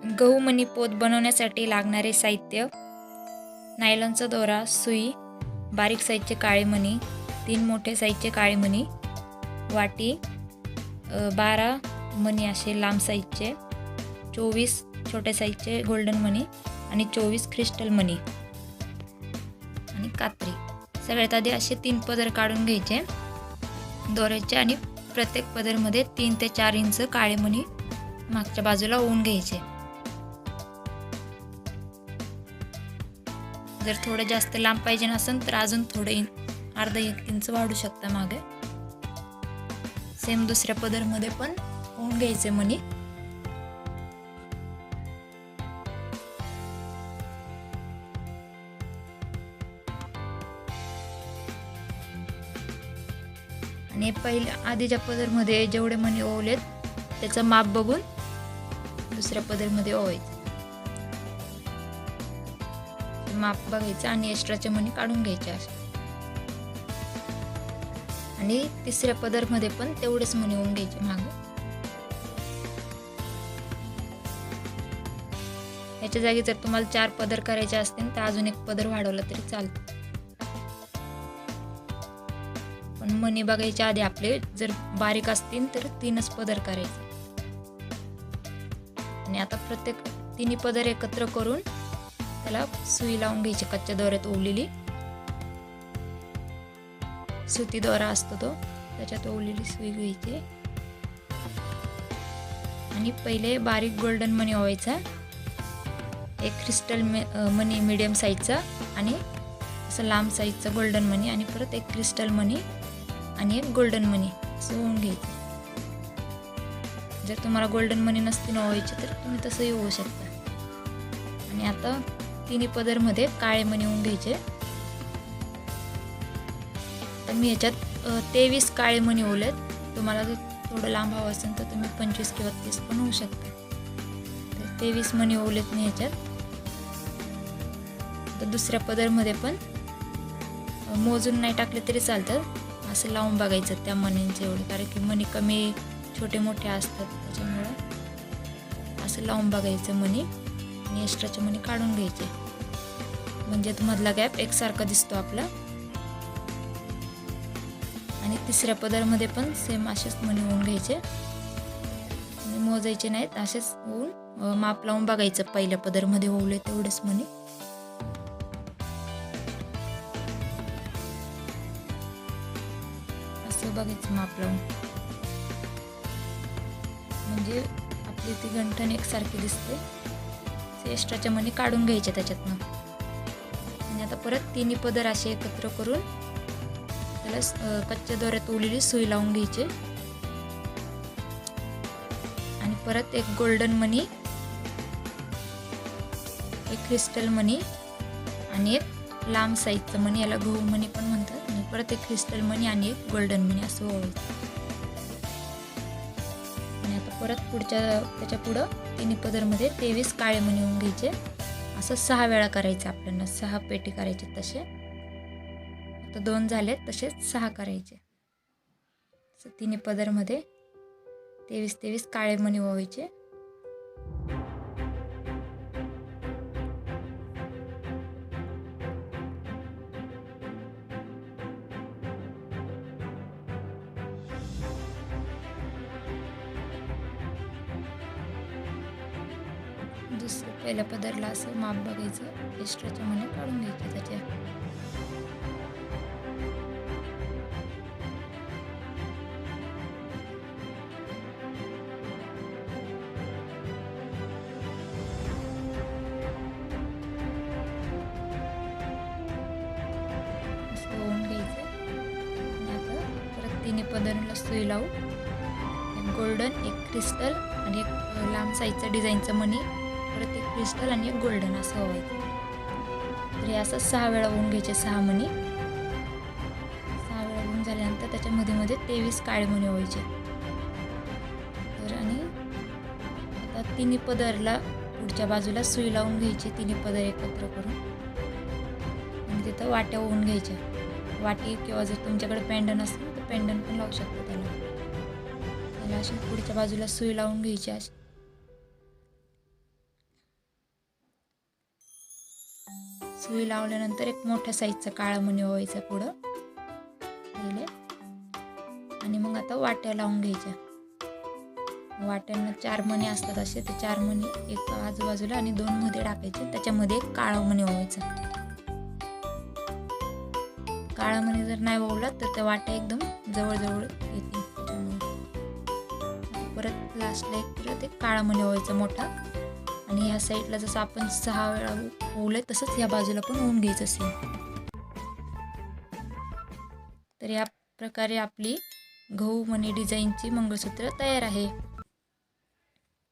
गहू मणी पोत बनवण्यासाठी लागणारे साहित्य: नायलॉनचा दोरा, सुई, बारीक साईजचे काळे मणी, 3 मोठे साईजचे काळे मणी, वाटी, 12 मणी असे लांब साईजचे, 24 छोटे साईजचे गोल्डन मणी आणि 24 क्रिस्टल मणी आणि कात्री. सगळ्यात आधी असे 3 पदर काढून घ्यायचे दोऱ्याचे आणि प्रत्येक पदरमध्ये 3 ते 4 इंच काळे मणी मागच्या बाजूला ओवून घ्यायचे. जर थोडं जास्त लांब पाहिजे नसेल तर अजून थोडं अर्धा 1 इंच वाढू शकता मागे. सेम दुसऱ्या पदरमध्ये पण ओवून घ्यायचे मणी. आणि पहिल्या आधीच्या पदरमध्ये जेवढे मणी ओवलेत त्याचं माप बघून दुसऱ्या पदरमध्ये ओवायचं. माप बघायचं आणि एक्स्ट्राचे मणी काढून घ्यायचे असे. आणि तिसऱ्या पदरमध्ये पण तेवढेच मणी ओवून घ्यायचे मागे. याच्या जागी जर तुम्हाला 4 पदर करायचे असतील तर अजून 1 पदर वाढवला तरी चालतं. पण मणी बघायच्या आधी आपले जर बारीक असतील तर 3च पदर करायचे. आणि आता प्रत्येक 3 पदर एकत्र करून त्याला सुई लावून घ्यायची. कच्च्या दोऱ्यात ओवलेली सुती दोरा असतो तो, त्याच्यात ओवलेली सुई घ्यायची आणि पहिले बारीक गोल्डन मणी ओवायचा. एक क्रिस्टल मणी मीडियम साईजचा आणि असं लांब साईजचा गोल्डन मणी आणि परत एक क्रिस्टल मणी आणि एक गोल्डन मणी असं ओवून घ्यायचं. जर तुम्हाला गोल्डन मणी नसतील ओवायचे तर तुम्ही तसंही ओवू शकता. आणि आता 3 पदरमध्ये काळे मणी ओवून घ्यायचे. तर मी याच्यात 23 काळे मणी ओवलेत. तुम्हाला जर थोडं लांब हवं असेल तर तुम्ही 25 किंवा 30 पण होऊ शकता. तर 23 मणी ओवलेत मी ह्याच्यात. तर दुसऱ्या पदरमध्ये पण मोजून नाही टाकले तरी चालतं. असं लावून बघायचं त्या मण्यांचे एवढे, कारण की मणी कमी छोटे मोठे असतात त्याच्यामुळं असं लावून बघायचं मणी आणि एक्स्ट्राचे मणी काढून घ्यायचे. म्हणजे मधला गॅप एकसारखा दिसतो आपला. आणि तिसऱ्या पदरमध्ये पण सेम असेच मणी ओवून घ्यायचे आणि मोजायचे नाहीत. असेच ओवून माप लावून बघायचं पहिल्या पदरमध्ये ओवले तेवढेच मणी. असं बघायचं माप लावून, म्हणजे आपली ती गंठण एकसारखी दिसते. एक्स्ट्राच्या मणी काढून घ्यायचे त्याच्यातनं. आणि आता परत 3 पदर असे एकत्र करून त्याला कच्च्या दोऱ्यात ओवलेली सुई लावून घ्यायची. आणि परत एक गोल्डन मणी, एक क्रिस्टल मणी आणि एक लांब साईजचं मणी, याला गहू मणी पण म्हणतात. आणि परत एक क्रिस्टल मणी आणि एक गोल्डन मणी असं ओवायचं. आणि आता परत त्याच्या पुढं 3 पदरमध्ये 23 काळे मणी ओवून घ्यायचे. असं 6 वेळा करायचं आपल्याला. 6 पेटी करायचे तसे. आता 2 झालेत, तसेच 6 करायचे. 3 पदरमध्ये 23 काळे मणी ओवायचे. पहिल्या पदरला असं माप बघायचं, एक्स्ट्राच्या मणी काढून घ्यायचे त्याच्या. असं ओवून घ्यायचं. आणि आता परत 3 पदरला सुई लावू. एक गोल्डन, एक क्रिस्टल आणि एक लांब साईजचा डिझाईनचा मणी, परत एक क्रिस्टल आणि एक गोल्डन असं ओवायचं. तर हे असं 6 वेळा ओवून घ्यायचे. 6 मणी 6 वेळा ओवून झाल्यानंतर त्याच्या मध्ये 23 काळे मणी ओवायचे. तर आणि आता 3 पदरला पुढच्या बाजूला सुई लावून घ्यायची. 3 पदर एकत्र करून आणि तिथं वाट्या ओवून घ्यायच्या. वाटी किंवा जर तुमच्याकडे पेंडन असेल तर पेंडन पण लावू शकता त्याला. अशी पुढच्या बाजूला सुई लावून घ्यायची. अशी सुई लावल्यानंतर एक मोठ्या साईजचा काळा मणी ओवायचा पुढं पहिले आणि मग आता वाट्या लावून घ्यायच्या. वाट्यांना 4 मणी असतात असे, ते 4 मणी एक आजूबाजूला आणि 2 मध्ये टाकायचे. त्याच्यामध्ये एक काळा मणी ओवायचा. काळा मणी जर नाही ओवला तर त्या वाट्या एकदम जवळ येतील. त्याच्यामुळे परत लास्टला परत एक काळा मणी ओवायचा मोठा आणि ह्या साईडला जसं आपण 6 वेळा ओवलंय तसंच ह्या बाजूला पण ओवून घ्यायचं असेल. तर या प्रकारे आपली गहू मणी डिझाईनची मंगळसूत्र तयार आहे.